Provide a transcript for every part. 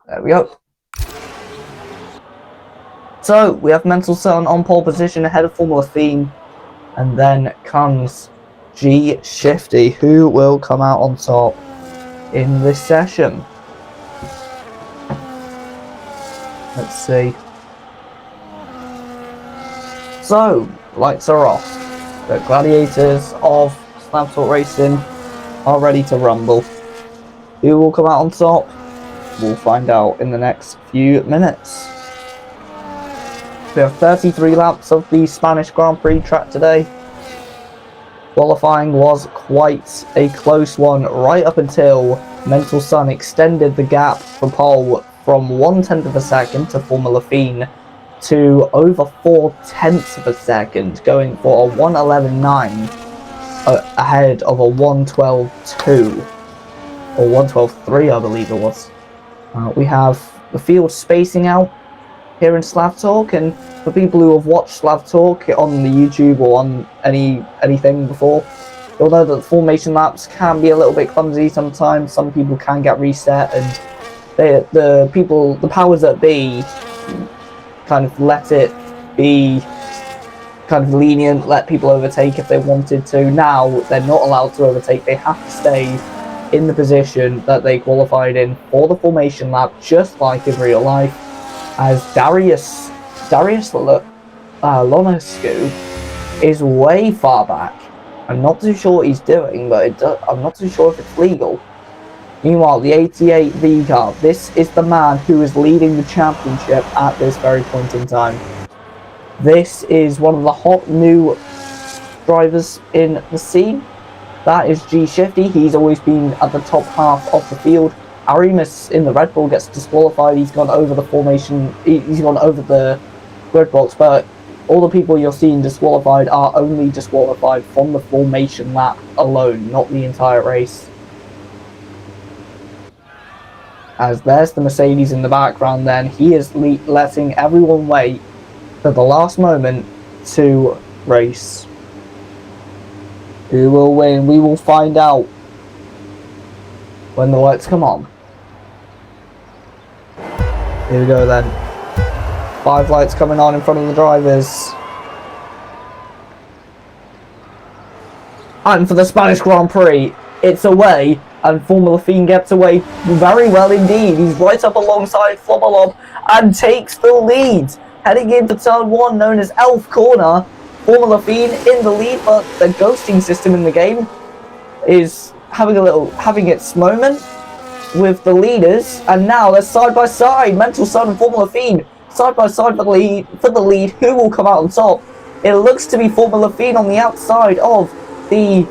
There we go. So, we have Mental Sun on pole position ahead of Formula Fiend. And then comes G Shifty, who will come out on top in this session. Let's see. So, lights are off. The gladiators of Slav Torgue Racing are ready to rumble. Who will come out on top? We'll find out in the next few minutes. We have 33 laps of the Spanish Grand Prix track today. Qualifying was quite a close one right up until Mental Sun extended the gap for pole from 1/10 of a second to Formula Fiend to over 4/10 of a second, going for a 1:11.9 ahead of a 1:12.2 or 1:12.3, I believe it was. We have the field spacing out here in Slav Torgue, and for people who have watched Slav Torgue on the YouTube or on anything before, you'll know that the formation laps can be a little bit clumsy sometimes. Some people can get reset, and the powers that be kind of let it be kind of lenient, let people overtake if they wanted to. Now they're not allowed to overtake. They have to stay in the position that they qualified in for the formation lap, just like in real life, as Darius Lonescu is way far back. I'm not too sure what he's doing, but I'm not too sure if it's legal. Meanwhile, the 88 V car, this is the man who is leading the championship at this very point in time. This is one of the hot new drivers in the scene. That is G Shifty. He's always been at the top half of the field. Arimas in the Red Bull gets disqualified. He's gone over the formation. He's gone over the grid box, but all the people you're seeing disqualified are only disqualified from the formation lap alone, not the entire race. As there's the Mercedes in the background, then he is letting everyone wait for the last moment to race. Who will win? We will find out when the lights come on. Here we go then. 5 lights coming on in front of the drivers. And for the Spanish Grand Prix, it's away, and Formula Fiend gets away very well indeed. He's right up alongside Flobolob and takes the lead. Heading into turn 1, known as Elf Corner, Formula Fiend in the lead, but the ghosting system in the game is having its moment with the leaders, and now they're side by side. Mental Sun and Formula Fiend side by side for the lead. Who will come out on top? It looks to be Formula Fiend on the outside of the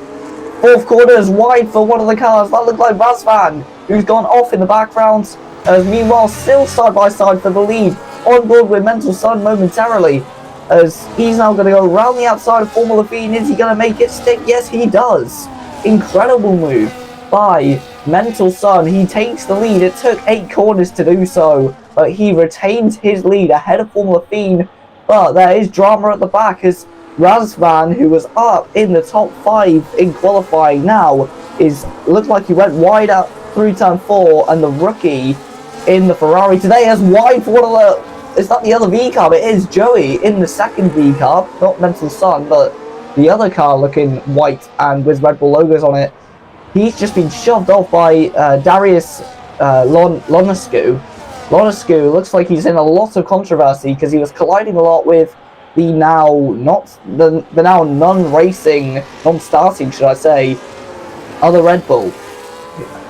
4th corner, is wide for one of the cars. That looked like Razvan, who's gone off in the background. Meanwhile, still side by side for the lead, on board with Mental Sun momentarily, as he's now going to go around the outside of Formula Fiend. Is he going to make it stick? Yes, he does. Incredible move by Mental Sun. He takes the lead. It took 8 corners to do so, but he retains his lead ahead of Formula Fiend. But there is drama at the back, as Razvan, who was up in the top 5 in qualifying, now looks like he went wide up through turn 4, and the rookie in the Ferrari today has wide for one of the... Is that the other V car? It is Joey in the 2nd V car, not Mental Sun, but the other car looking white and with Red Bull logos on it. He's just been shoved off by Darius Lonescu. Lonescu looks like he's in a lot of controversy because he was colliding a lot with the now non-racing, non-starting, should I say, other Red Bull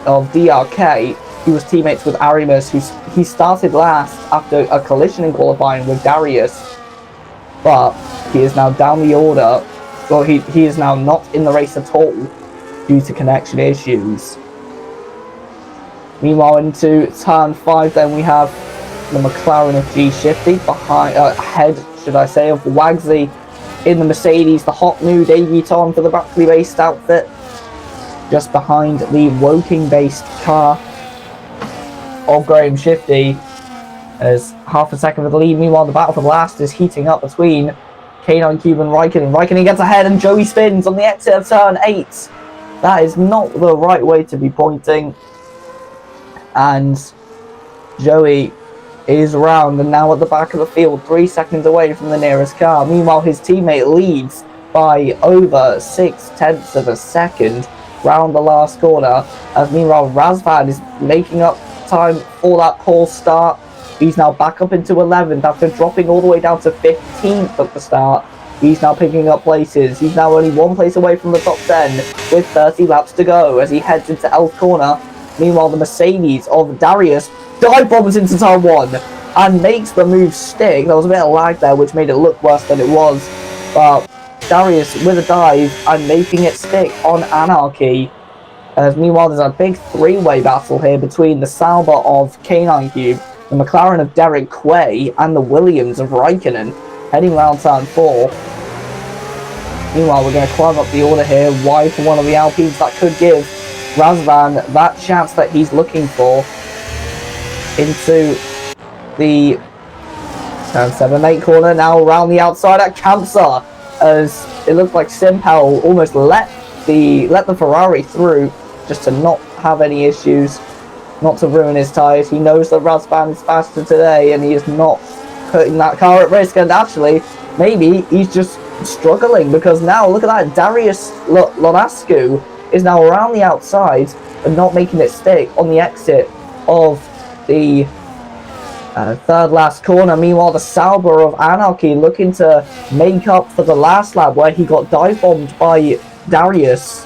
of DRK. He was teammates with Arimas, he started last after a collision in qualifying with Darius, but he is now down the order. Well, he is now not in the race at all due to connection issues. Meanwhile, into turn 5, then we have the McLaren of G Shifty ahead, should I say, of Wagsy in the Mercedes, the hot new debutant for the Brackley-based outfit, just behind the Woking-based car of Graham Shifty, as half a second of the lead. Meanwhile, the battle for the last is heating up between K9 Cube and Raikkonen. Raikkonen gets ahead, and Joey spins on the exit of turn 8. That is not the right way to be pointing, and Joey is round and now at the back of the field, 3 seconds away from the nearest car. Meanwhile, his teammate leads by over 6/10 of a second round the last corner. As meanwhile, Razvan is making up time for that poor start. He's now back up into 11th after dropping all the way down to 15th at the start. He's now picking up places. He's now only 1 place away from the top 10 with 30 laps to go as he heads into 11th corner. Meanwhile, the Mercedes of Darius dive bombs into turn 1 and makes the move stick. There was a bit of lag there which made it look worse than it was, but Darius with a dive and making it stick on Anarchy. As meanwhile, there's a big 3-way battle here between the Sauber of K9 Cube, the McLaren of Derek Quay, and the Williams of Raikkonen, heading round turn 4. Meanwhile, we're going to climb up the order here, wide for one of the Alpines that could give Razvan that chance that he's looking for into the turn 7-8 corner. Now around the outside at Kamsa, as it looks like Simpel almost let the Ferrari through just to not have any issues, not to ruin his tyres. He knows that Razvan is faster today and he is not putting that car at risk, and actually maybe he's just struggling because now look at that, Darius Lonascu is now around the outside and not making it stick on the exit of the third last corner. Meanwhile, the Sauber of Anarchy looking to make up for the last lap where he got dive bombed by Darius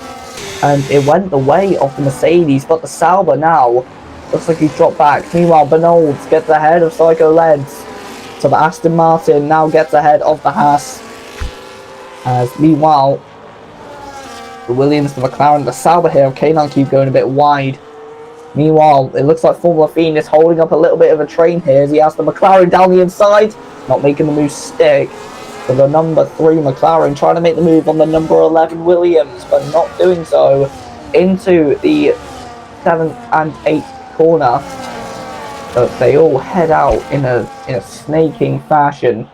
and it went the way of the Mercedes, but the Sauber now looks like he's dropped back. Meanwhile, Bernolds gets ahead of Psycho Leds, so the Aston Martin now gets ahead of the Haas. As meanwhile, the Williams, the McLaren, the Sauber here of K9 keep going a bit wide. Meanwhile, it looks like Formula Fiend is holding up a little bit of a train here as he has the McLaren down the inside, not making the move stick. So the number 3 McLaren trying to make the move on the number 11 Williams, but not doing so into the 7th and 8th corner. So they all head out in a snaking fashion.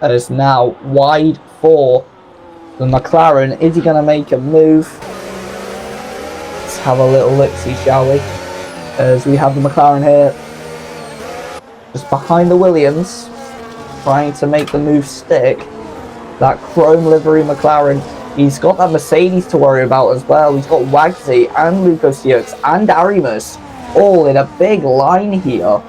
As now wide for the McLaren. Is he going to make a move? Let's have a little look-see, shall we? As we have the McLaren here just behind the Williams, trying to make the move stick. That chrome livery McLaren. He's got that Mercedes to worry about as well. He's got Wagsy and Lucas Yerks and Arimus all in a big line here.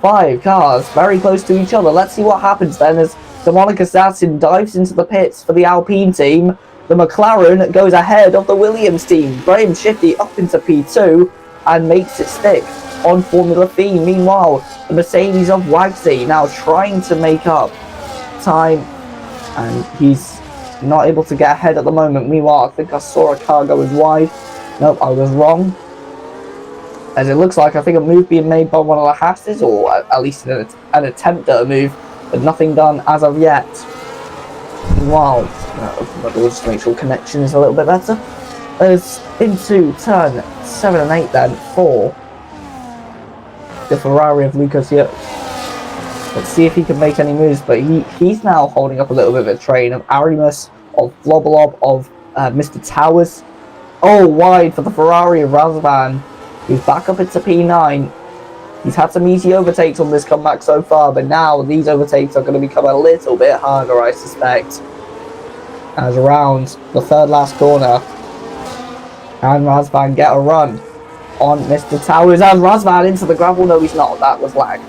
5 cars very close to each other. Let's see what happens then as the Monaco Assassin dives into the pits for the Alpine team. The McLaren goes ahead of the Williams team. Graham Shifty up into P2 and makes it stick on Formula Fiend. Meanwhile, the Mercedes of Wagsy now trying to make up time, and he's not able to get ahead at the moment. Meanwhile, I think I saw a car going wide. Nope, I was wrong. As it looks like, I think a move being made by one of the Hasses, or at least an attempt at a move, but nothing done as of yet. Meanwhile, open the door just to make sure connection is a little bit better. As into turn 7 and 8 then for the Ferrari of Lucas Yerks. Let's see if he can make any moves, but he's now holding up a little bit of a train of Arimus, of Flobolob, of Mr. Towers. Oh, wide for the Ferrari of Razvan, who's back up into P9. He's had some easy overtakes on this comeback so far, but now these overtakes are going to become a little bit harder, I suspect. As around the third last corner, and Razvan get a run on Mr. Towers, and Razvan into the gravel. No, he's not. That was lag.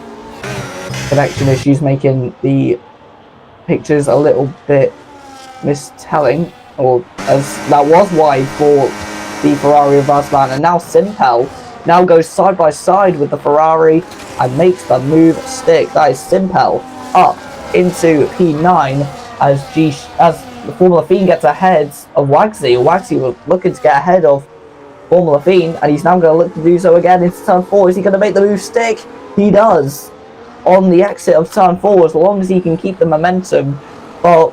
Connection issues making the pictures a little bit mistelling, or as that was wide for the Ferrari of Razvan. And now Simpel now goes side by side with the Ferrari and makes the move stick. That is Simpel up into P9 as the Formula Fiend gets ahead of Wagsy. Wagsy was looking to get ahead of Formula Fiend, and he's now going to look to do so again into turn 4. Is he going to make the move stick? He does on the exit of turn 4, as long as he can keep the momentum. But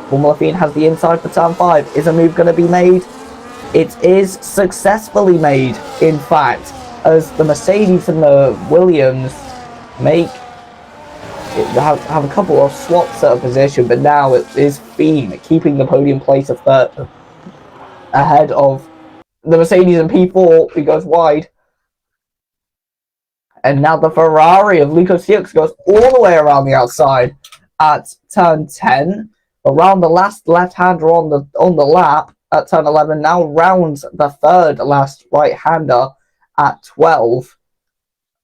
Formula Fiend has the inside for turn 5. Is a move going to be made? It is successfully made, in fact, as the Mercedes and the Williams have a couple of swaps at a position, but now it is Fiend keeping the podium place of third ahead of the Mercedes and P4, who goes wide. And now the Ferrari of Luco Siux goes all the way around the outside at turn 10. Around the last left-hander on the lap at turn 11. Now rounds the third last right-hander at 12.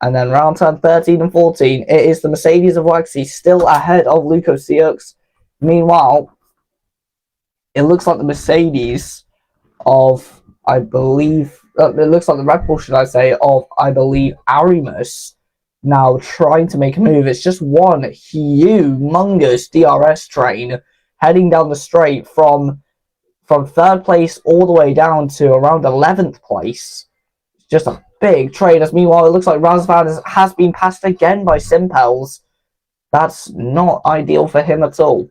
And then round turn 13 and 14, it is the Mercedes of Waxy still ahead of Luco Siux. Meanwhile, it looks like the Mercedes of, I believe, it looks like the Red Bull, should I say, of, I believe, Arimus now trying to make a move. It's just one humongous DRS train heading down the straight from third place all the way down to around 11th place. It's just a big train. As meanwhile, it looks like Razvan has been passed again by Simpels. That's not ideal for him at all.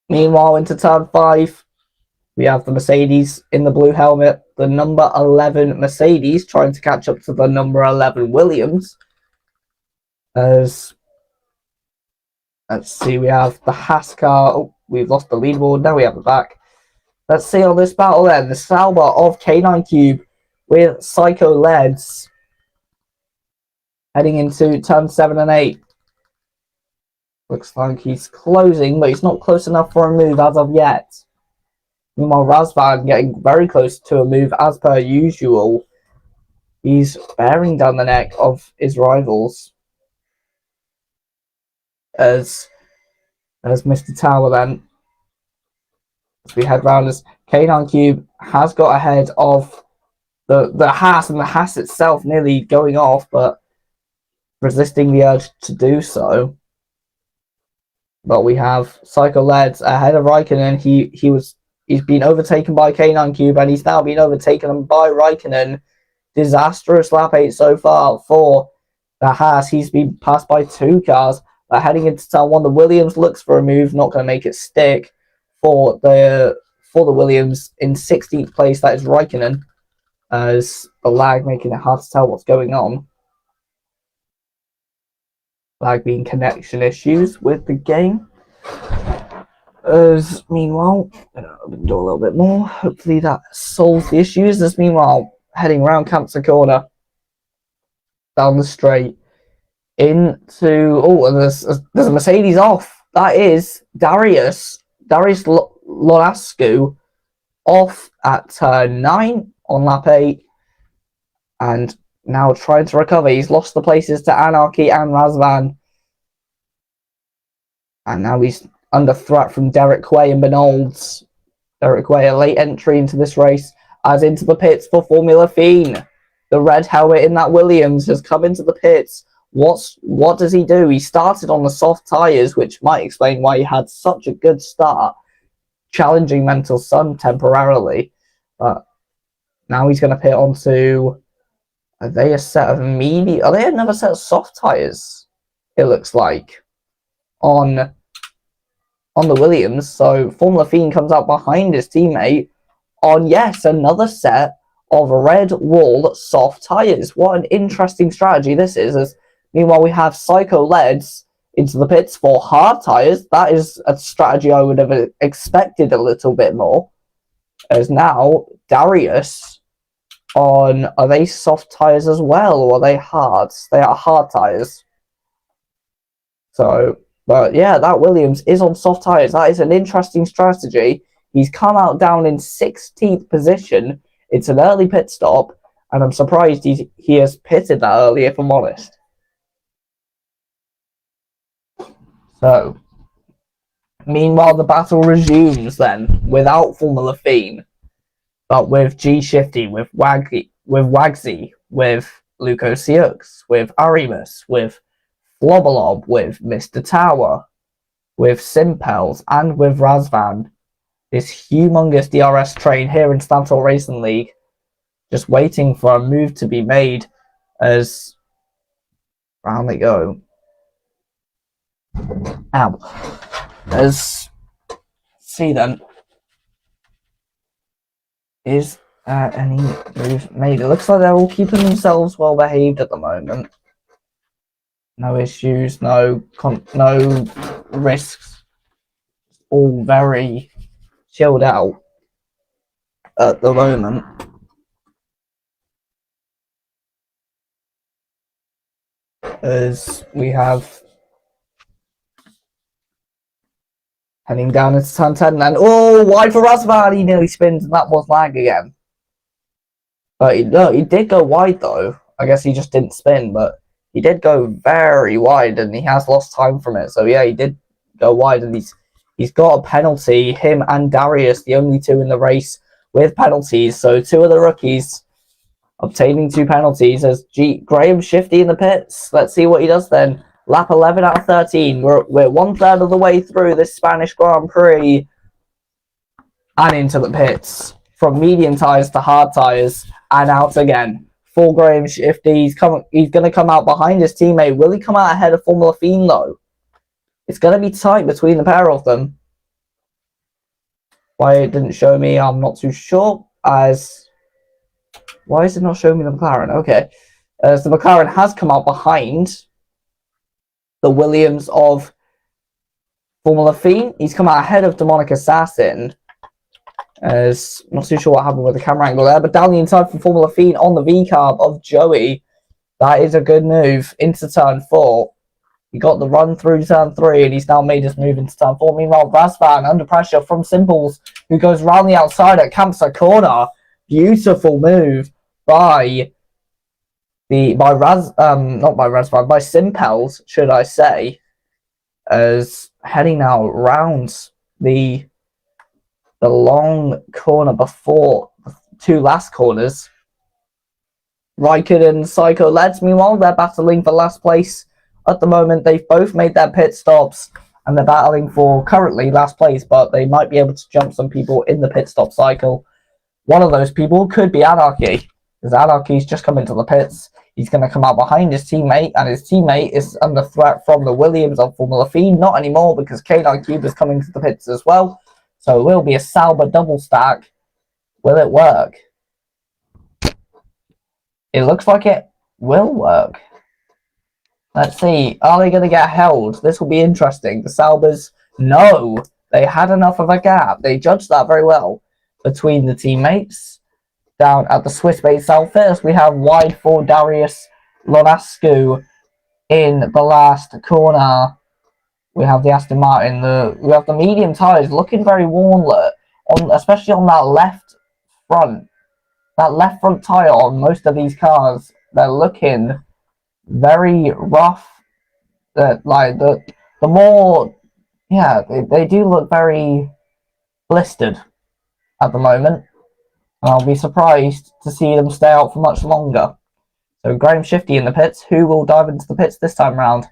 Meanwhile, into turn 5, we have the Mercedes in the blue helmet, the number 11 Mercedes trying to catch up to the number 11 Williams. As let's see, we have the Haas car. Oh, we've lost the leaderboard. Now we have it back. Let's see on this battle then. The Sauber of K9 Cube with Psycho Leds heading into turn 7 and 8. Looks like he's closing, but he's not close enough for a move as of yet. Meanwhile, Razvan getting very close to a move as per usual. He's bearing down the neck of his rivals. As Mr. Tower then. As we head round, as K9 Cube has got ahead of the Haas, and the Haas itself nearly going off, but resisting the urge to do so. But we have Psycho Leds ahead of Raikkonen. He's been overtaken by K9 Cube, and he's now been overtaken by Raikkonen. Disastrous lap 8 so far for the Haas. He's been passed by 2 cars. But heading into turn 1, the Williams looks for a move, not going to make it stick for the Williams. In 16th place, that is Raikkonen, as the lag making it hard to tell what's going on. Lag being connection issues with the game. As meanwhile, do a little bit more. Hopefully that solves the issues. As meanwhile, heading around Cancer Corner, down the straight, into there's a Mercedes off. That is Darius Lolascu off at turn 9 on lap 8, and now trying to recover. He's lost the places to Anarchy and Razvan, and now he's under threat from Derek Quay and Benolds. Derek Quay, a late entry into this race, as into the pits for Formula Fiend. The red helmet in that Williams has come into the pits. What does he do? He started on the soft tyres, which might explain why he had such a good start, challenging Mental Sun temporarily. But now he's going to pit onto... Are they a set of medium? Are they another set of soft tyres? It looks like on the Williams. So Formula Fiend comes out behind his teammate on, yes, another set of red wall soft tyres. What an interesting strategy this is. As meanwhile, we have Psycho Leds into the pits for hard tyres. That is a strategy I would have expected a little bit more. As now Darius on, are they soft tyres as well, or are they hards? They are hard tyres. So, but yeah, that Williams is on soft tyres. That is an interesting strategy. He's come out down in 16th position. It's an early pit stop, and I'm surprised he has pitted that early, if I'm honest. So, meanwhile, the battle resumes then, without Formula Fiend, but with G-Shifty, with Wagsy, with Luco Siux, with Arimus, with Flobolob, with Mr. Tower, with Simpels, and with Razvan. This humongous DRS train here in Slav Torgue Racing League, just waiting for a move to be made as round they go. Ow. As see then, is any move made? It looks like they're all keeping themselves well behaved at the moment. No issues, no risks. All very chilled out at the moment. as we have heading down into turn 10 and wide for Razvan. He nearly spins and that was lag again. But he did go wide though. I guess he just didn't spin, but he did go very wide and he has lost time from it. So yeah, he did go wide and he's got a penalty. Him and Darius, the only two in the race with penalties. So two of the rookies obtaining 2 penalties as Graham Shifty in the pits. Let's see what he does then. Lap 11 out of 13. We're 1/3 of the way through this Spanish Grand Prix and into the pits. From medium tyres to hard tyres and out again. For Graham Shifty, he's going to come out behind his teammate. Will he come out ahead of Formula Fiend though? It's going to be tight between the pair of them. Why it didn't show me, I'm not too sure. Why is it not showing me the McLaren? Okay. As the McLaren has come out behind the Williams of Formula Fiend. He's come out ahead of Demonic Assassin. As not too sure what happened with the camera angle there, but down the inside from Formula Fiend on the V-carb of Joey. That is a good move into turn 4. He got the run through turn 3 and he's now made his move into turn 4. Meanwhile, Razvan under pressure from Simples, who goes round the outside at campsite corner. Beautiful move by Simples, should I say, as heading now round the long corner before the 2 last corners. Raikkonen and Psycho Leds, meanwhile, they're battling for last place at the moment. They've both made their pit stops and they're battling for currently last place, but they might be able to jump some people in the pit stop cycle. One of those people could be Anarchy, because Anarchy's just come into the pits. He's going to come out behind his teammate, and his teammate is under threat from the Williams of Formula Fiend. Not anymore, because K9 Cube is coming to the pits as well. So it will be a Sauber double stack. Will it work? It looks like it will work. Let's see. Are they going to get held? This will be interesting. The Saubers, no. They had enough of a gap. They judged that very well between the teammates. Down at the Swiss-based outfit, we have wide for Darius Lonascu in the last corner. We have the Aston Martin. We have the medium tyres looking very worn, especially on that left front. That left front tyre on most of these cars, they're looking very rough. The more, yeah, they do look very blistered at the moment. And I'll be surprised to see them stay out for much longer. So Graham Shifty in the pits. Who will dive into the pits this time round?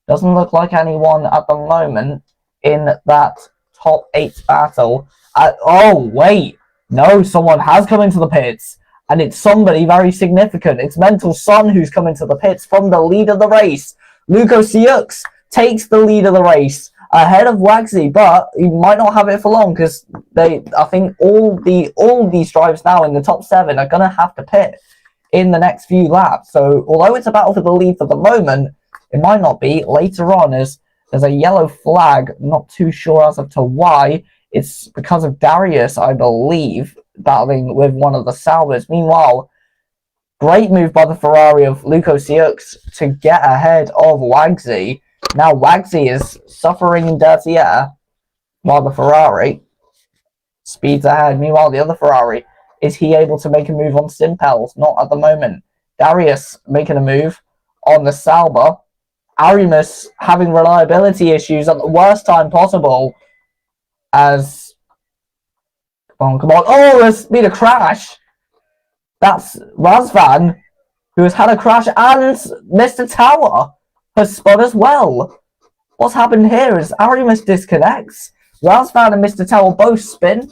Doesn't look like anyone at the moment in that top 8 battle. Oh, wait. No, someone has come into the pits. And it's somebody very significant. It's Mental Son who's come into the pits from the lead of the race. Luco Siux takes the lead of the race ahead of Wagsy, but he might not have it for long because I think all these drivers now in the top 7 are going to have to pit in the next few laps. So although it's a battle for the lead for the moment, it might not be later on, as there's a yellow flag. Not too sure as to why. It's because of Darius, I believe, battling with one of the Saubers. Meanwhile, great move by the Ferrari of Luco Siux to get ahead of Wagsy. Now Wagsy is suffering in dirty air while the Ferrari speeds ahead. Meanwhile, the other Ferrari, is he able to make a move on Simpels? Not at the moment. Darius making a move on the Sauber. Arimus having reliability issues at the worst time possible. As come on. Oh, there's been a crash. That's Razvan, who has had a crash, and Mr. Tower has spun as well. What's happened here is Arimus disconnects. Razvan and Mr. Tower both spin.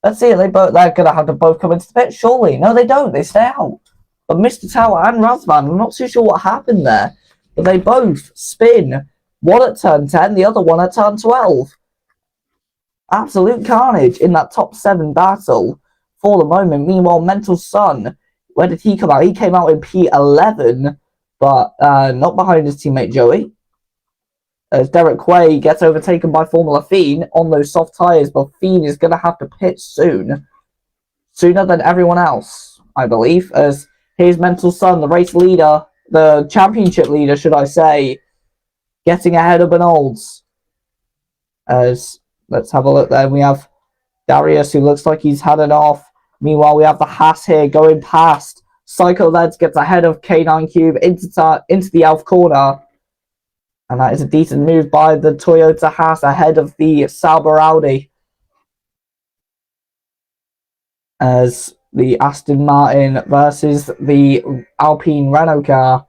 Let's see, they're gonna have to both come into the pit, surely. No, they don't, they stay out. But Mr. Tower and Razvan, I'm not too sure what happened there, but they both spin. One at turn 10, the other one at turn 12. Absolute carnage in that top 7 battle for the moment. Meanwhile, Mental Son, where did he come out? He came out in P11, but not behind his teammate Joey. As Derek Quay gets overtaken by Formula Fiend on those soft tyres, but Fiend is going to have to pit soon. Sooner than everyone else, I believe, as here's Mental Son, the race leader, the championship leader, should I say, getting ahead of Benolds. As let's have a look there. We have Darius, who looks like he's had it off. Meanwhile, we have the Haas here going past. Psycho Leds gets ahead of K9 Cube into the Elf corner. And that is a decent move by the Toyota Haas ahead of the Sauber Audi. As the Aston Martin versus the Alpine Renault car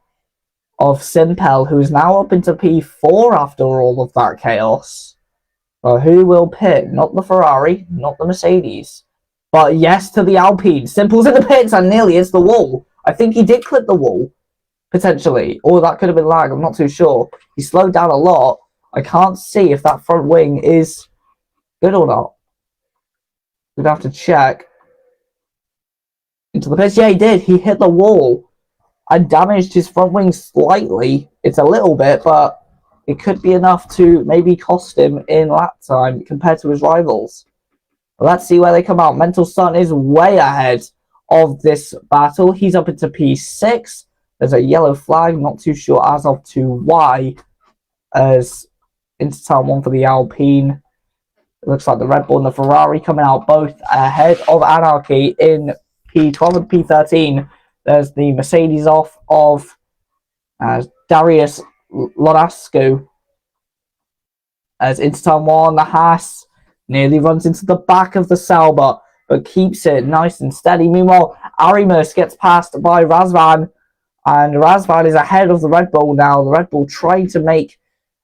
of Simpel, who is now up into P4 after all of that chaos. But who will pit? Not the Ferrari, not the Mercedes. But yes to the Alpine. Simple's in the pits and nearly hits the wall. I think he did clip the wall, potentially. Or that could have been lag, I'm not too sure. He slowed down a lot. I can't see if that front wing is good or not. We'd have to check. Into the pits. Yeah, he did. He hit the wall and damaged his front wing slightly. It's a little bit, but it could be enough to maybe cost him in lap time compared to his rivals. Let's see where they come out. Mental Sun is way ahead of this battle. He's up into P6. There's a yellow flag. Not too sure as of to why. As into turn 1 for the Alpine. It looks like the Red Bull and the Ferrari coming out both ahead of Anarchy in P12 and P13. There's the Mercedes off of Darius Lodasco. As into turn 1, the Haas nearly runs into the back of the Sauber, but keeps it nice and steady. Meanwhile, Arimus gets passed by Razvan, and Razvan is ahead of the Red Bull now. The Red Bull trying to make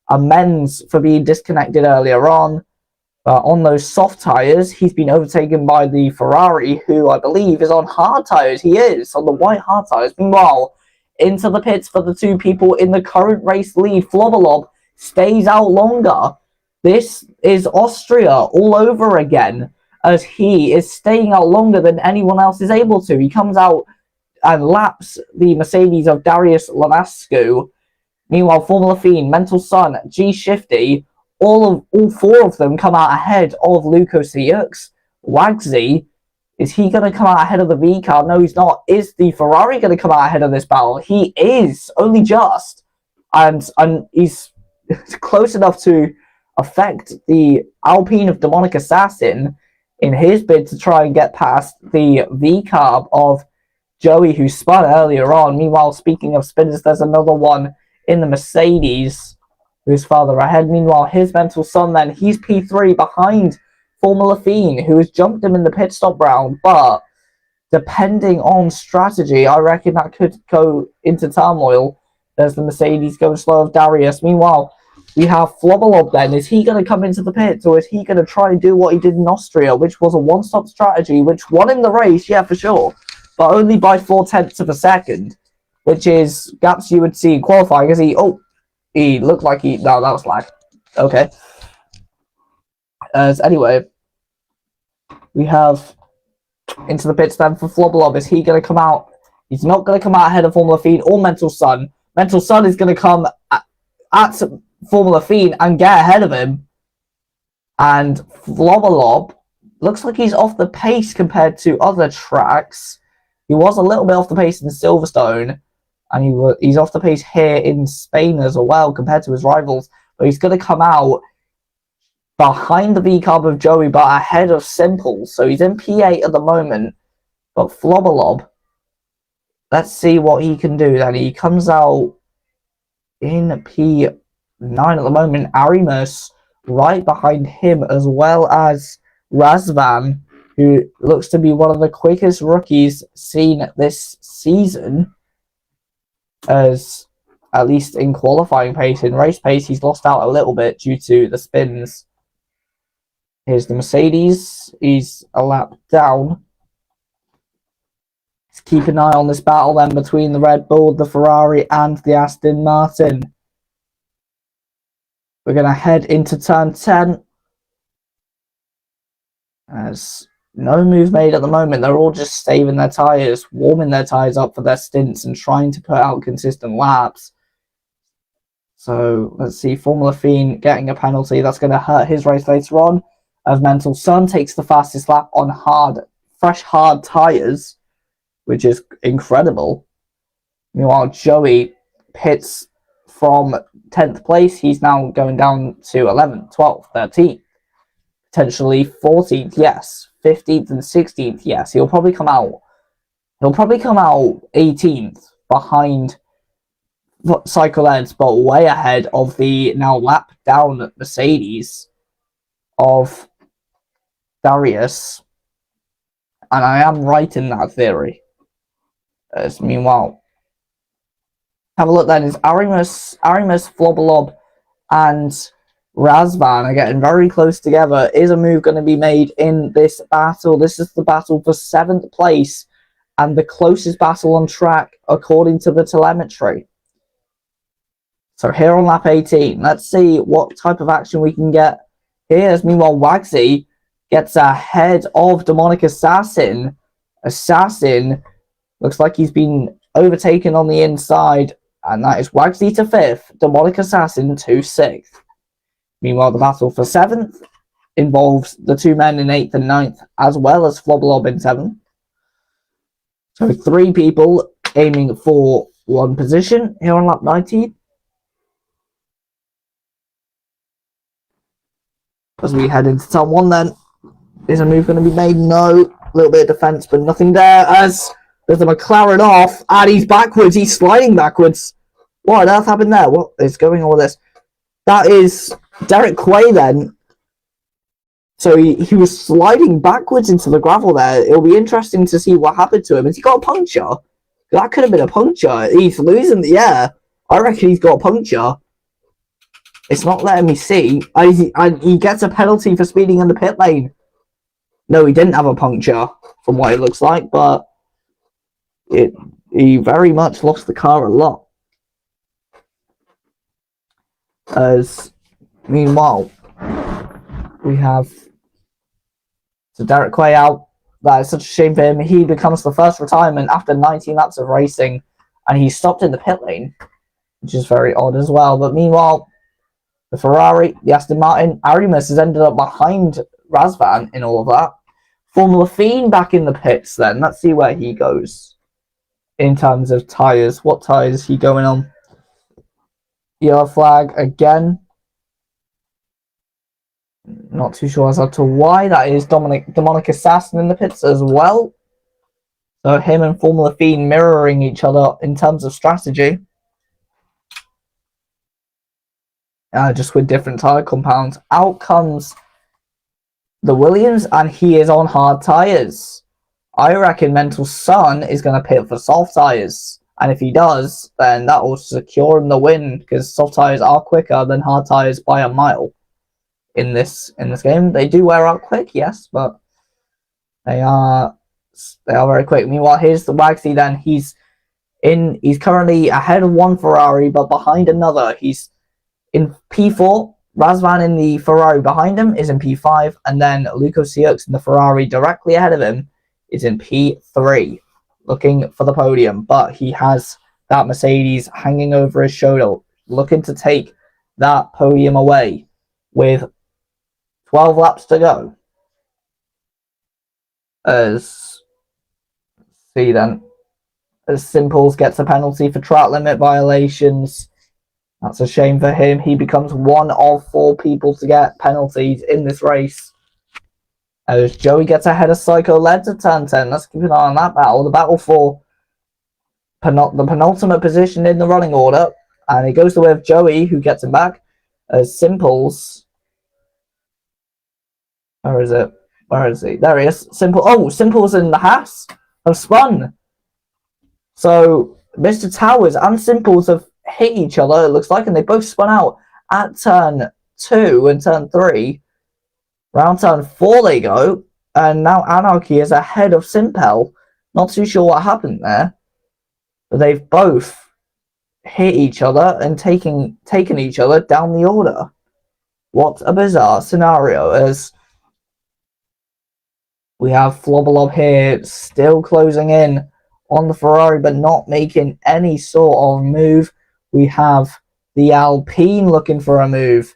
amends for being disconnected earlier on. On those soft tyres, he's been overtaken by the Ferrari, who I believe is on hard tyres. He is, on the white hard tyres. Meanwhile, into the pits for the two people in the current race lead. Flobberlob stays out longer. This is Austria all over again, as he is staying out longer than anyone else is able to. He comes out and laps the Mercedes of Darius Lanascu. Meanwhile, Formula Fiend, Mental Sun, G Shifty, all four of them come out ahead of Luco Siux. Wagsy, is he going to come out ahead of the V car? No, he's not. Is the Ferrari going to come out ahead of this battle? He is, only just. And he's close enough to affect the Alpine of Demonic Assassin in his bid to try and get past the V-carb of Joey, who spun earlier on. Meanwhile, speaking of spinners, there's another one in the Mercedes who's farther ahead. Meanwhile, his Mental Sun then, he's P3 behind Formula Fiend, who has jumped him in the pit stop round, but depending on strategy, I reckon that could go into turmoil. There's the Mercedes going slow of Darius. Meanwhile, we have Flobberlob then. Is he going to come into the pits, or is he going to try and do what he did in Austria, which was a one-stop strategy, which won him the race, yeah, for sure, but only by 0.4 of a second, which is gaps you would see in qualifying. As he looked like no, that was lag. Okay. Anyway, we have into the pits then for Flobberlob. Is he going to come out? He's not going to come out ahead of Formula Fiend or Mental Sun. Mental Sun is going to come at Formula Fiend and get ahead of him. And Flobberlob looks like he's off the pace compared to other tracks. He was a little bit off the pace in Silverstone, and he's off the pace here in Spain as well compared to his rivals. But he's going to come out behind the V-carb of Joey, but ahead of Simple. So he's in P8 at the moment. But Flobberlob, let's see what he can do then. He comes out in P9 at the moment. Arimus right behind him, as well as Razvan, who looks to be one of the quickest rookies seen this season, as at least in qualifying pace. In race pace, he's lost out a little bit due to the spins. Here's the Mercedes. He's a lap down. Let's keep an eye on this battle then between the Red Bull, the Ferrari, and the Aston Martin. We're going to head into turn 10. There's no move made at the moment. They're all just saving their tyres, warming their tyres up for their stints and trying to put out consistent laps. So let's see, Formula Fiend getting a penalty. That's going to hurt his race later on, as Mental Sun takes the fastest lap on fresh hard tyres, which is incredible. Meanwhile, Joey pits from 10th place. He's now going down to 11th, 12th, 13th, potentially 14th, yes, 15th and 16th, yes. He'll probably come out 18th behind Cycle Eds, but way ahead of the now lap down Mercedes of Darius. And I am right in that theory. Meanwhile, have a look then. Is Arimus, Flobolob, and Razvan are getting very close together. Is a move going to be made in this battle? This is the battle for 7th place and the closest battle on track according to the telemetry. So here on lap 18, let's see what type of action we can get here. As meanwhile, Wagsy gets ahead of Demonic Assassin. Assassin looks like he's been overtaken on the inside, and that is Wagsy to 5th, Demonic Assassin to 6th. Meanwhile, the battle for 7th involves the two men in 8th and 9th, as well as Flobolob in 7th. So 3 people aiming for 1 position here on lap 19. As we head into turn 1 then, is a move going to be made? No. A little bit of defense, but nothing there, as there's a McLaren off, and he's backwards. He's sliding backwards. What on earth happened there? What is going on with this? That is Derek Quay then. So he was sliding backwards into the gravel there. It'll be interesting to see what happened to him. Has he got a puncture? That could have been a puncture. He's losing the air. I reckon he's got a puncture. It's not letting me see. And he gets a penalty for speeding in the pit lane. No, he didn't have a puncture, from what it looks like, but he very much lost the car a lot. As meanwhile, we have Derek Quay out. That is such a shame for him. He becomes the first retirement after 19 laps of racing, and he stopped in the pit lane, which is very odd as well. But meanwhile, the Ferrari, the Aston Martin, Arimus has ended up behind Razvan in all of that. Formula Fiend back in the pits then. Let's see where he goes in terms of tyres. What tyres is he going on? Yellow flag again. Not too sure as to why. That is Demonic Assassin in the pits as well. So him and Formula Fiend mirroring each other in terms of strategy. Just with different tyre compounds. Out comes the Williams, and he is on hard tyres. I reckon Mental Sun is going to pit for soft tyres. And if he does, then that will secure him the win, because soft tyres are quicker than hard tyres by a mile in this game. They do wear out quick, yes, but they are very quick. Meanwhile, here's the Wagsy then. He's currently ahead of one Ferrari, but behind another. He's in P4. Razvan in the Ferrari behind him is in P5, and then Luco Siux in the Ferrari directly ahead of him is in P3, looking for the podium. But he has that Mercedes hanging over his shoulder, looking to take that podium away with 12 laps to go. As Simples gets a penalty for track limit violations. That's a shame for him. He becomes one of 4 people to get penalties in this race. As Joey gets ahead of Psycho led to turn 10. Let's keep an eye on that battle. The battle for the penultimate position in the running order. And he goes with Joey, who gets him back. As Simples. Where is it? Where is he? There he is. Simples and the Haas have spun. So Mr. Towers and Simples have hit each other, it looks like, and they both spun out at turn 2 and turn 3. Round turn 4 they go, and now Anarchy is ahead of Simpel. Not too sure what happened there, but they've both hit each other and taken each other down the order. What a bizarre scenario, as we have Flobolob here still closing in on the Ferrari, but not making any sort of move. We have the Alpine looking for a move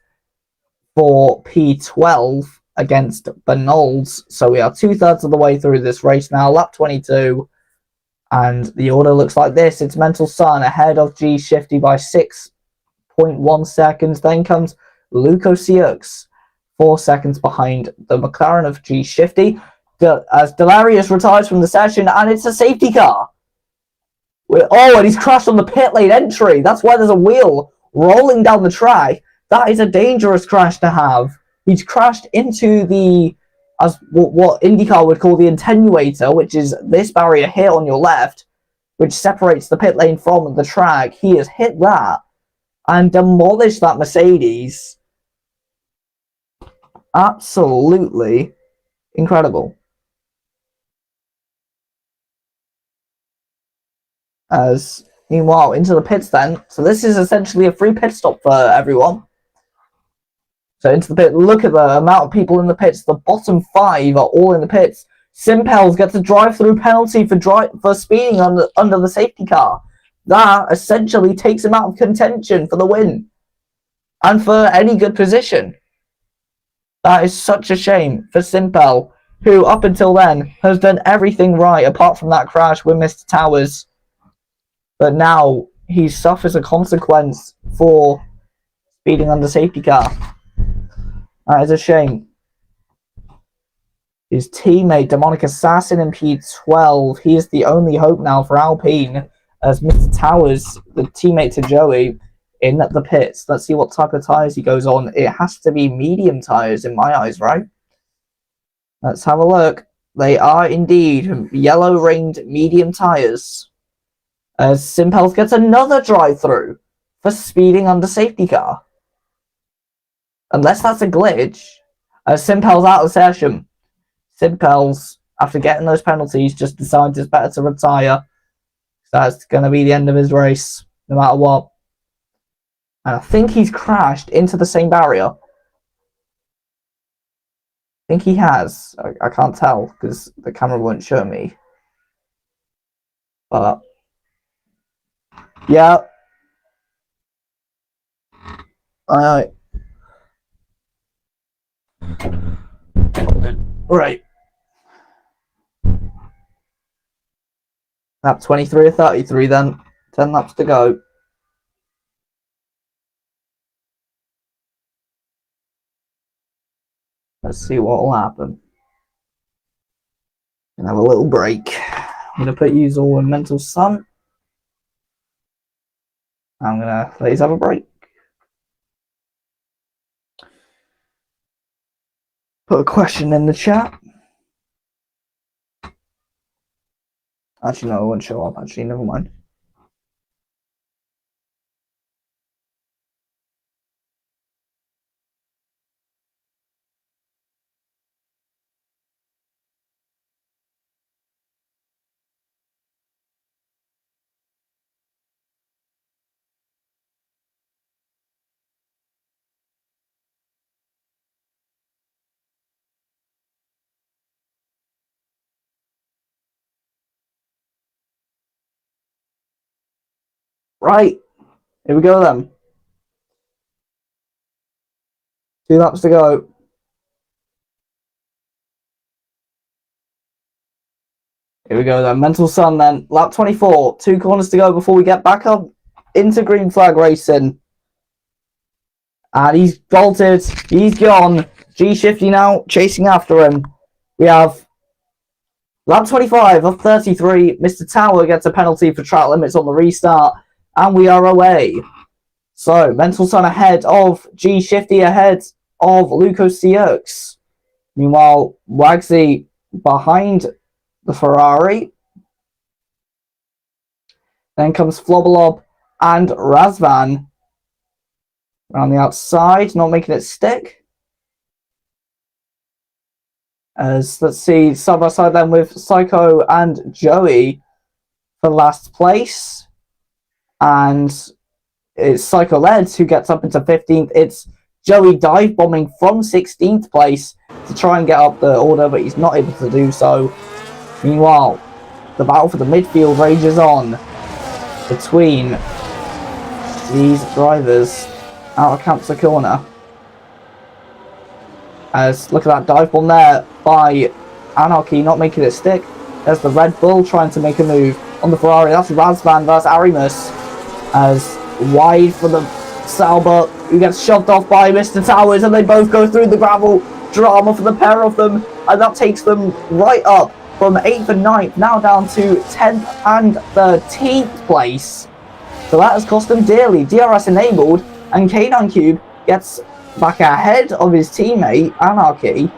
for P12 against Bernolds. So we are 2/3 of the way through this race now, lap 22. And the order looks like this. It's Mental Sun ahead of G Shifty by 6.1 seconds. Then comes Luco Sioux, 4 seconds behind the McLaren of G Shifty. As Delarius retires from the session, and it's a safety car. Oh, and he's crashed on the pit lane entry. That's why there's a wheel rolling down the track. That is a dangerous crash to have. He's crashed into the, as what IndyCar would call the attenuator, which is this barrier here on your left, which separates the pit lane from the track. He has hit that and demolished that Mercedes. Absolutely incredible. As meanwhile, into the pits then. So this is essentially a free pit stop for everyone. So into the pit, look at the amount of people in the pits. The bottom 5 are all in the pits. Simpels gets a drive-through penalty for speeding under the safety car. That essentially takes him out of contention for the win. And for any good position. That is such a shame for Simpel, who up until then has done everything right apart from that crash with Mr. Towers. But now he suffers a consequence for speeding under safety car. That is a shame. His teammate, Demonic Assassin in P12, he is the only hope now for Alpine, as Mr. Towers, the teammate to Joey, in the pits. Let's see what type of tyres he goes on. It has to be medium tyres in my eyes, right? Let's have a look. They are indeed yellow-ringed medium tyres. As Simpels gets another drive-through for speeding under safety car. Unless that's a glitch. Simpels out of the session. Simpels, after getting those penalties, just decides it's better to retire. That's going to be the end of his race, no matter what. And I think he's crashed into the same barrier. I think he has. I can't tell because the camera won't show me. But yeah. Right. Lap 23 or 33 then. 10 laps to go. Let's see what will happen. And have a little break. I'm going to put you all in Mental Sun. I'm going to please have a break. Put a question in the chat. Actually, no, it won't show up. Actually, never mind. Right, here we go then. 2 laps to go. Here we go then. Mental Sun then. Lap 24. 2 corners to go before we get back up into green flag racing. And he's bolted. He's gone. G Shifty now chasing after him. We have lap 25 of 33. Mr. Tower gets a penalty for track limits on the restart. And we are away. So, Mental Sun ahead of G Shifty, ahead of Luco Sioux. Meanwhile, Wagsy behind the Ferrari. Then comes Flobbelob and Razvan around the outside, not making it stick. As, let's see, side by side then with Psycho and Joey for last place. And it's Psycho Leds who gets up into 15th. It's Joey dive bombing from 16th place to try and get up the order, but he's not able to do so. Meanwhile, the battle for the midfield rages on between these drivers out of Cancer Corner. As, look at that dive bomb there by Anarchy, not making it stick. There's the Red Bull trying to make a move. on the Ferrari. That's Razvan versus Arimus. As wide for the Sauber, who gets shoved off by Mr. Towers, and they both go through the gravel. Drama for the pair of them, and that takes them right up from 8th and 9th, now down to 10th and 13th place. So that has cost them dearly. DRS enabled, and K9 Cube gets back ahead of his teammate, Anarchy,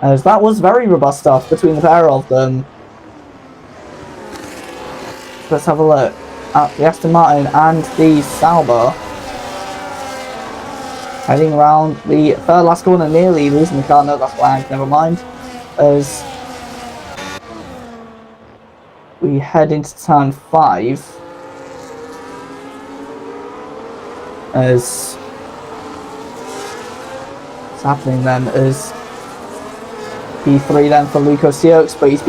as that was very robust stuff between the pair of them. Let's have a look at the Aston Martin and the Sauber. Heading around the third last corner, nearly losing the car. No, that's blank, never mind. As we head into turn 5. As what's happening then is P3 then for Luco Sioux, but he's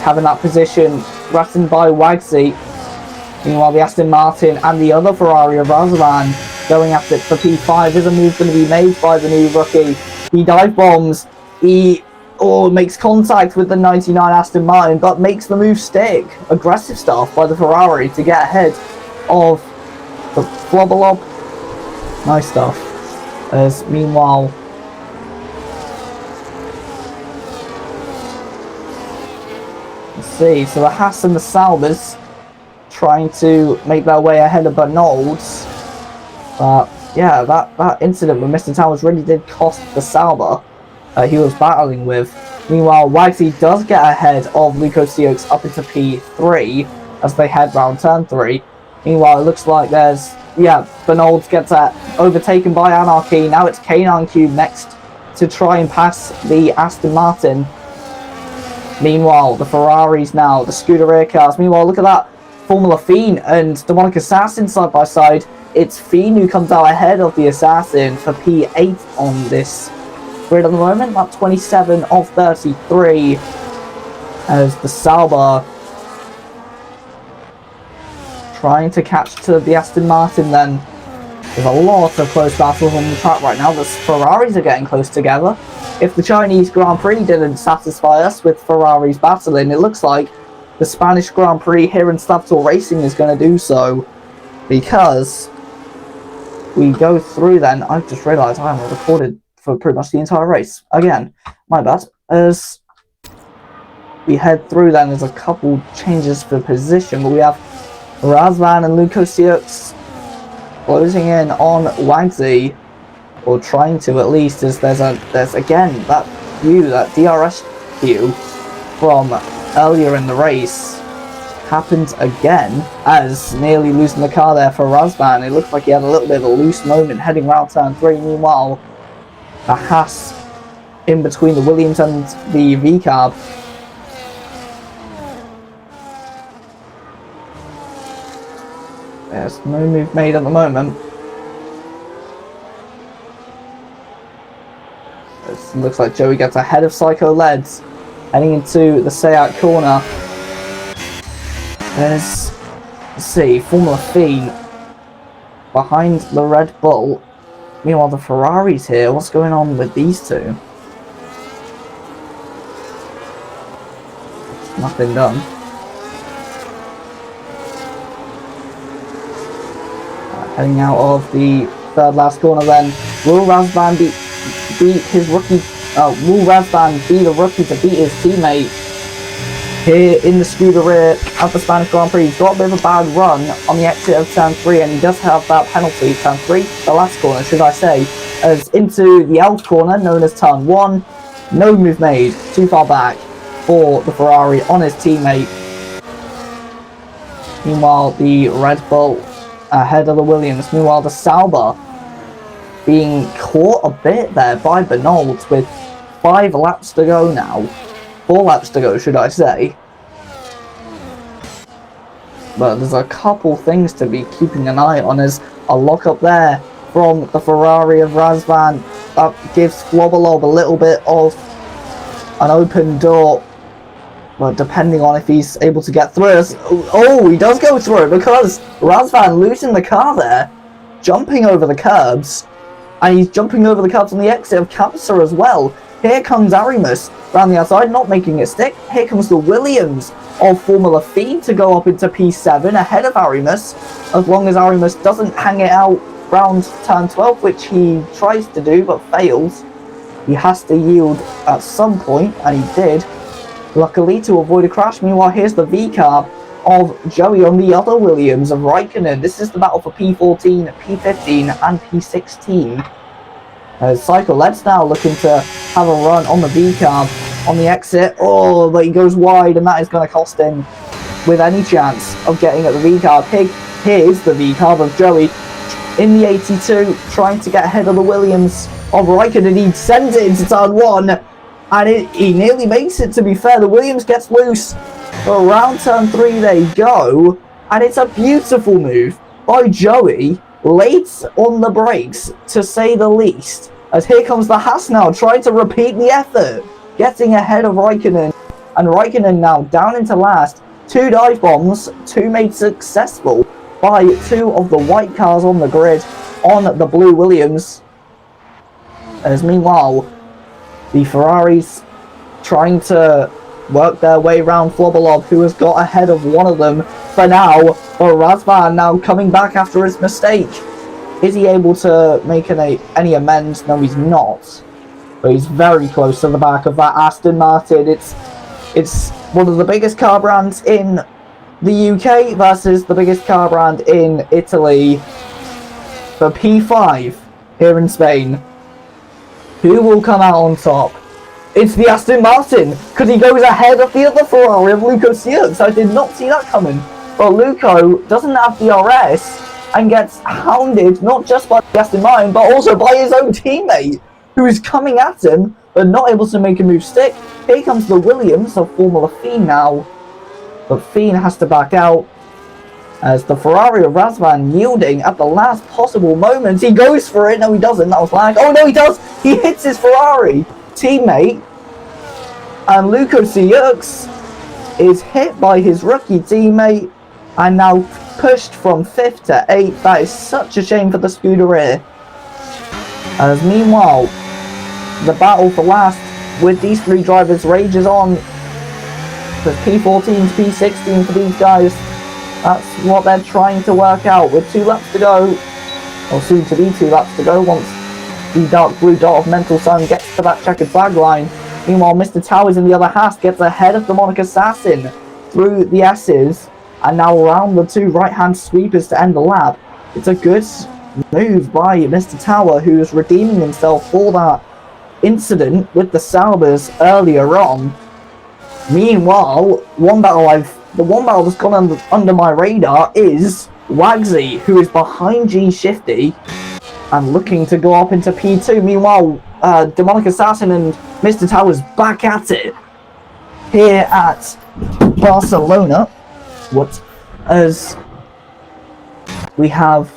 having that position threatened by Wagsy. Meanwhile, the Aston Martin and the other Ferrari of Razvan going after it for P5. Is a move going to be made by the new rookie? He dive bombs. He makes contact with the 99 Aston Martin, but makes the move stick. Aggressive stuff by the Ferrari to get ahead of the Flobberlob. Nice stuff. As meanwhile, let's see. So the Haas and the Saubers trying to make their way ahead of Bernolds. But yeah, that incident with Mr. Towers really did cost the Sauber he was battling with. Meanwhile, Wagsy does get ahead of Luco Sioux up into P3 as they head round turn 3. Meanwhile, it looks like there's, Bernolds gets overtaken by Anarchy. Now it's K9 Cube next to try and pass the Aston Martin. Meanwhile, the Ferraris now, the Scuderia cars. Meanwhile, look at that. Formula Fiend and Demonic Assassin side by side. It's Fiend who comes out ahead of the Assassin for P8 on this grid at the moment. About 27 of 33 as the Sauber trying to catch to the Aston Martin then. There's a lot of close battles on the track right now. The Ferraris are getting close together. If the Chinese Grand Prix didn't satisfy us with Ferraris battling, it looks like the Spanish Grand Prix here in Slav Torgue Racing is going to do so, because we go through then. I've just realised I haven't recorded for pretty much the entire race. Again, my bad. As we head through then, there's a couple changes for position, but we have Razvan and Luco Sioux closing in on Wagsy, or trying to at least, as there's again that DRS view from earlier in the race happened again, as nearly losing the car there for Razvan. It looked like he had a little bit of a loose moment heading round turn 3. Meanwhile, the Haas in between the Williams and the V-Cab. There's no move made at the moment. It looks like Joey gets ahead of Psycho Leds heading into the Seat corner. There's, let's see, Formula Fiend behind the Red Bull. Meanwhile, the Ferrari's here. What's going on with these two? Nothing done. Heading out of the third last corner then. Will Razvan beat his rookie? Will Razvan be the rookie to beat his teammate here in the Scuderia at the Spanish Grand Prix? He's got a bit of a bad run on the exit of turn 3, and he does have that penalty, turn 3, the last corner should I say, as into the Elf corner known as turn 1. No move made, too far back for the Ferrari on his teammate. Meanwhile, the Red Bull ahead of the Williams. Meanwhile, the Sauber being caught a bit there by Bernolds with 5 laps to go now. 4 laps to go, should I say. But there's a couple things to be keeping an eye on, as a lock up there from the Ferrari of Razvan. That gives Flobberlob a little bit of an open door. But depending on if he's able to get through it. Oh, he does go through it, because Razvan losing the car there, jumping over the curbs. And he's jumping over the curbs on the exit of Capsa as well. Here comes Aramis around the outside, not making it stick. Here comes the Williams of Formula Fiend to go up into P7 ahead of Aramis, as long as Aramis doesn't hang it out round turn 12, which he tries to do but fails. He has to yield at some point, and he did, luckily, to avoid a crash. Meanwhile, here's the V-car of Joey on the other Williams of Raikkonen. This is the battle for P14, P15 and P16. Cycle Led's now looking to have a run on the V-car on the exit. Oh, but he goes wide, and that is going to cost him with any chance of getting at the V-car. Here's the V-car of Joey in the 82, trying to get ahead of the Williams of Raikkonen. He sends it into turn 1, and he nearly makes it, to be fair. The Williams gets loose, but around turn 3 they go, and it's a beautiful move by Joey, late on the brakes, to say the least, as here comes the Haas now, trying to repeat the effort, getting ahead of Raikkonen, and Raikkonen now down into last. 2 dive bombs, 2 made successful by 2 of the white cars on the grid on the blue Williams, as meanwhile the Ferraris trying to work their way around Flobolov, who has got ahead of one of them for now. But Razvan now coming back after his mistake. Is he able to make any amends? No, he's not. But he's very close to the back of that Aston Martin. It's one of the biggest car brands in the UK versus the biggest car brand in Italy for P5 here in Spain. Who will come out on top? It's the Aston Martin, because he goes ahead of the other Ferrari of Luco Sierks. I did not see that coming. But Luco doesn't have DRS and gets hounded not just by the Aston Martin, but also by his own teammate, who is coming at him, but not able to make a move stick. Here comes the Williams of Formula Fiend now, but Fiend has to back out, as the Ferrari of Razvan yielding at the last possible moment. He goes for it. No, he doesn't. That was lag. Oh, no, he does. He hits his Ferrari teammate, and Luco Sierks is hit by his rookie teammate and now pushed from 5th to 8th. That is such a shame for the Scuderia. As meanwhile, the battle for last with these 3 drivers rages on. The P14 to P16 for these guys. That's what they're trying to work out with 2 laps to go, or soon to be 2 laps to go, once the dark blue dot of Mental Sun gets to that checkered flag line. Meanwhile, Mr. Towers in the other half gets ahead of the Monaco Assassin through the S's, and now around the 2 right-hand sweepers to end the lap. It's a good move by Mr. Tower, who is redeeming himself for that incident with the Saubers earlier on. Meanwhile, the one battle that's gone under my radar is Wagsy, who is behind G Shifty and looking to go up into P2. Meanwhile, Demonic Assassin and Mr. Towers back at it here at Barcelona. As we have,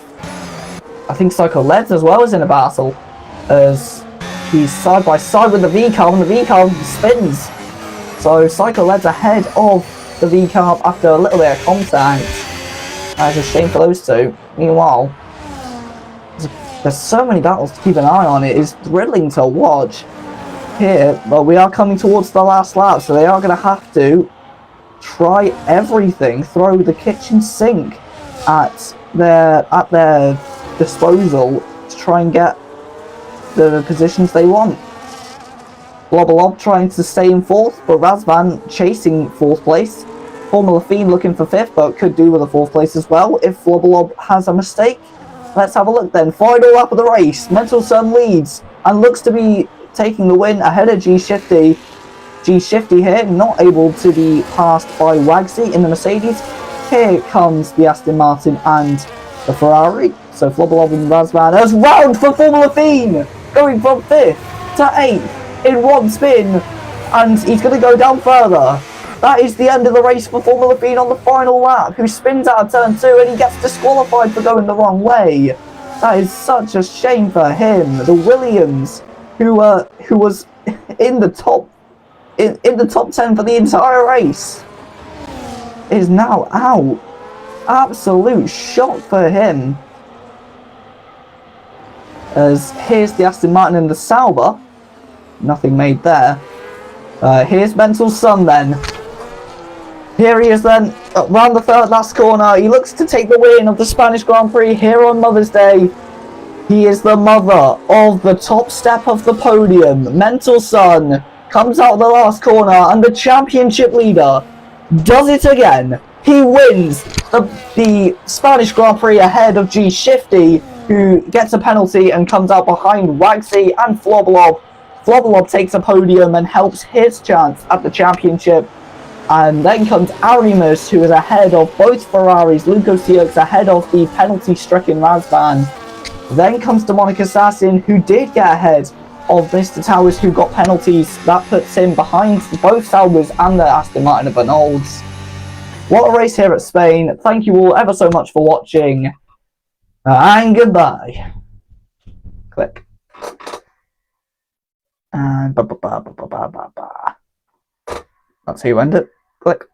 I think Psycho Leds as well is in a battle, as he's side by side with the V-Car, and the V-Car spins. So Psycho Led's ahead of the V-Car after a little bit of contact. That's a shame for those 2. Meanwhile, there's so many battles to keep an eye on. It is thrilling to watch here, but we are coming towards the last lap, so they are going to have to try everything, throw the kitchen sink at their disposal to try and get the positions they want. Blobolob trying to stay in 4th, but Razvan chasing 4th place. Formula Fiend looking for 5th, but could do with a 4th place as well if Blobolob has a mistake. Let's have a look then. Final lap of the race. Mental Sun leads and looks to be taking the win ahead of G Shifty. G Shifty here, not able to be passed by Wagsy in the Mercedes. Here comes the Aston Martin and the Ferrari. So Flobolov and Razvan as round for Formula Fiend, going from 5th to 8th in one spin, and he's going to go down further. That is the end of the race for Formula Fiend on the final lap, who spins out of turn 2 and he gets disqualified for going the wrong way. That is such a shame for him. The Williams, who was in the top 10 for the entire race, is now out. Absolute shock for him. As here's the Aston Martin and the Sauber, nothing made there. Here's Mental Sun then. Here he is then, around the third last corner. He looks to take the win of the Spanish Grand Prix here on Mother's Day. He is the mother of the top step of the podium. Mental Sun comes out of the last corner, and the championship leader does it again. He wins the Spanish Grand Prix ahead of G Shifty, who gets a penalty and comes out behind Wagsy and Floblob. Floblob takes a podium and helps his chance at the championship. And then comes Arimus, who is ahead of both Ferraris. Luco Sioux ahead of the penalty-stricken Razvan. Then comes Demonic Assassin, who did get ahead of Mr. Towers, who got penalties. That puts him behind both Saubers and the Aston Martin of Bernolds. What a race here at Spain. Thank you all ever so much for watching. And goodbye. Click. And that's how you end it. Click.